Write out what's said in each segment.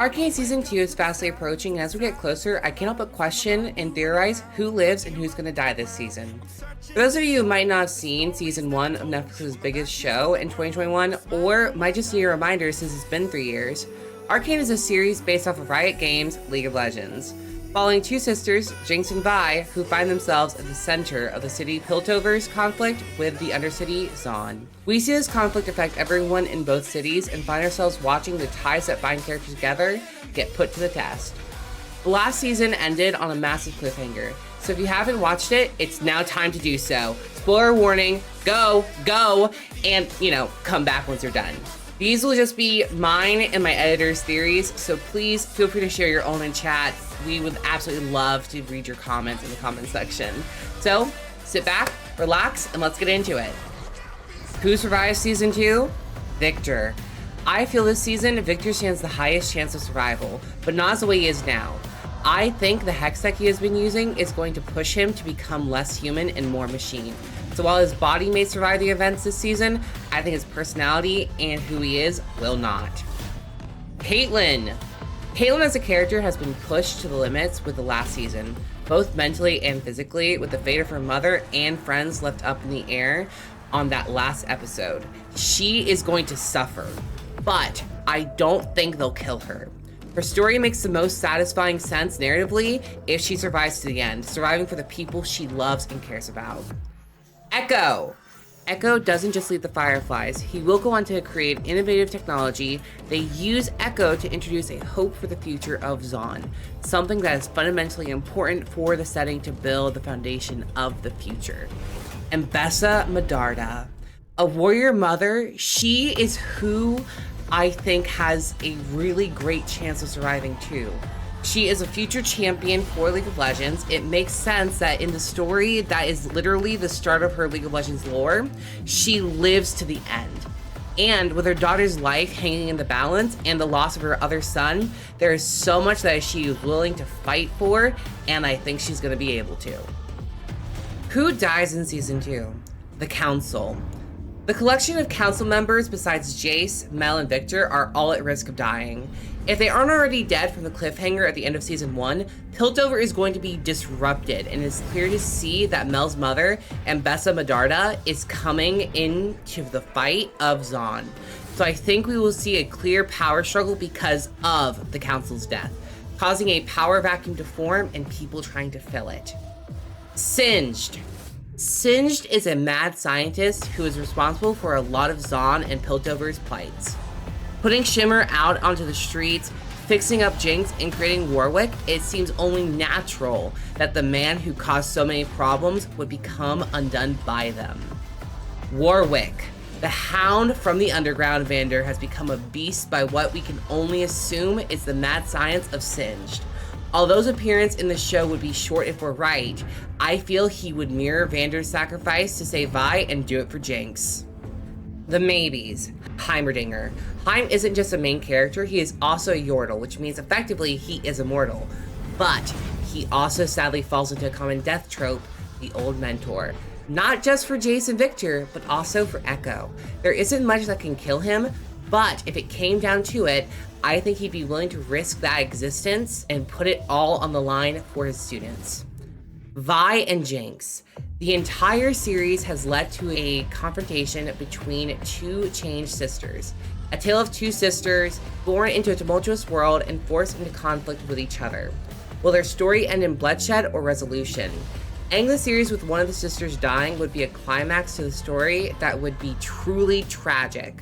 Arcane Season 2 is fastly approaching, and as we get closer, I can't help but question and theorize who lives and who's going to die this season. For those of you who might not have seen Season 1 of Netflix's biggest show in 2021, or might just need a reminder since it's been 3 years, Arcane is a series based off of Riot Games' League of Legends, following two sisters, Jinx and Vi, who find themselves at the center of the city Piltover's conflict with the Undercity Zaun. We see this conflict affect everyone in both cities and find ourselves watching the ties that bind characters together get put to the test. The last season ended on a massive cliffhanger, so if you haven't watched it, it's now time to do so. Spoiler warning, go, and, come back once you're done. These will just be mine and my editor's theories, so please feel free to share your own in chat. We would absolutely love to read your comments in the comment section. So, sit back, relax, and let's get into it. Who survives Season 2? Victor. I feel this season, Victor stands the highest chance of survival, but not as the way he is now. I think the hex tech he has been using is going to push him to become less human and more machine. So while his body may survive the events this season, I think his personality and who he is will not. Caitlyn. Caitlyn as a character has been pushed to the limits with the last season, both mentally and physically, with the fate of her mother and friends left up in the air on that last episode. She is going to suffer, but I don't think they'll kill her. Her story makes the most satisfying sense narratively if she survives to the end, surviving for the people she loves and cares about. Echo. Echo doesn't just lead the Fireflies. He will go on to create innovative technology. They use Echo to introduce a hope for the future of Zaun, something that is fundamentally important for the setting to build the foundation of the future. And Bessa Medarda, a warrior mother, she is who I think has a really great chance of surviving too. She is a future champion for League of Legends. It makes sense that in the story that is literally the start of her League of Legends lore, she lives to the end. And with her daughter's life hanging in the balance and the loss of her other son, there is so much that she is willing to fight for, and I think she's going to be able to. Who dies in Season 2? The Council. The collection of council members besides Jace, Mel, and Victor are all at risk of dying. If they aren't already dead from the cliffhanger at the end of Season 1, Piltover is going to be disrupted, and it's clear to see that Mel's mother and Bessa Medarda is coming into the fight of Zaun. So I think we will see a clear power struggle because of the Council's death, causing a power vacuum to form and people trying to fill it. Singed. Singed is a mad scientist who is responsible for a lot of Zaun and Piltover's plights. Putting Shimmer out onto the streets, fixing up Jinx, and creating Warwick, it seems only natural that the man who caused so many problems would become undone by them. Warwick. The Hound from the Underground Vander has become a beast by what we can only assume is the mad science of Singed. Although his appearance in the show would be short if we're right, I feel he would mirror Vander's sacrifice to save Vi and do it for Jinx. The maybes. Heimerdinger. Heim isn't just a main character, he is also a Yordle, which means effectively he is immortal. But he also sadly falls into a common death trope, the old mentor. Not just for Jace and Victor, but also for Echo. There isn't much that can kill him, but if it came down to it, I think he'd be willing to risk that existence and put it all on the line for his students. Vi and Jinx. The entire series has led to a confrontation between two changed sisters. A tale of two sisters born into a tumultuous world and forced into conflict with each other. Will their story end in bloodshed or resolution? Ending the series with one of the sisters dying would be a climax to the story that would be truly tragic.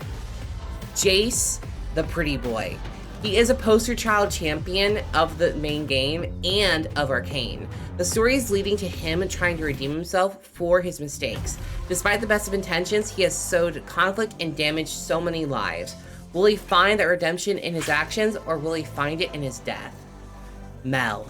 Jace, the pretty boy. He is a poster child champion of the main game and of Arcane. The story is leading to him trying to redeem himself for his mistakes. Despite the best of intentions, he has sowed conflict and damaged so many lives. Will he find that redemption in his actions, or will he find it in his death? Mel.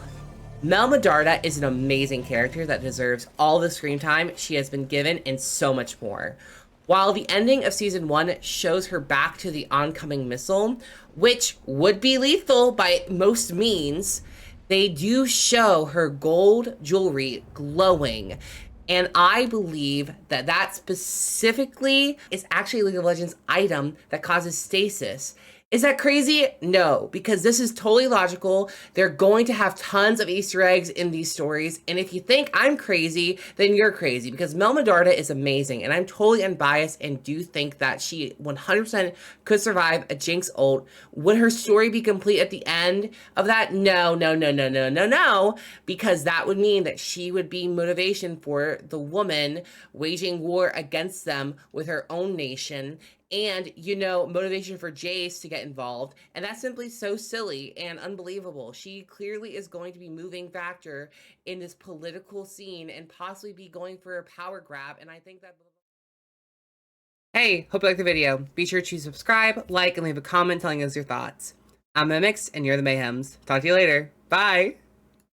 Mel Medarda is an amazing character that deserves all the screen time she has been given and so much more. While the ending of Season 1 shows her back to the oncoming missile, which would be lethal by most means, they do show her gold jewelry glowing. And I believe that that specifically is actually a League of Legends item that causes stasis. Is that crazy? No, because this is totally logical. They're going to have tons of Easter eggs in these stories. And if you think I'm crazy, then you're crazy because Mel Medarda is amazing. And I'm totally unbiased and do think that she 100% could survive a Jinx ult. Would her story be complete at the end of that? No, no, no, no, no, no, no. Because that would mean that she would be motivation for the woman waging war against them with her own nation, and motivation for Jace to get involved. And that's simply so silly and unbelievable. She clearly is going to be moving factor in this political scene and possibly be going for a power grab. And I think that. Hey, hope you liked the video. Be sure to subscribe, like, and leave a comment telling us your thoughts. I'm Mimix, and you're the Mayhems. Talk to you later. Bye.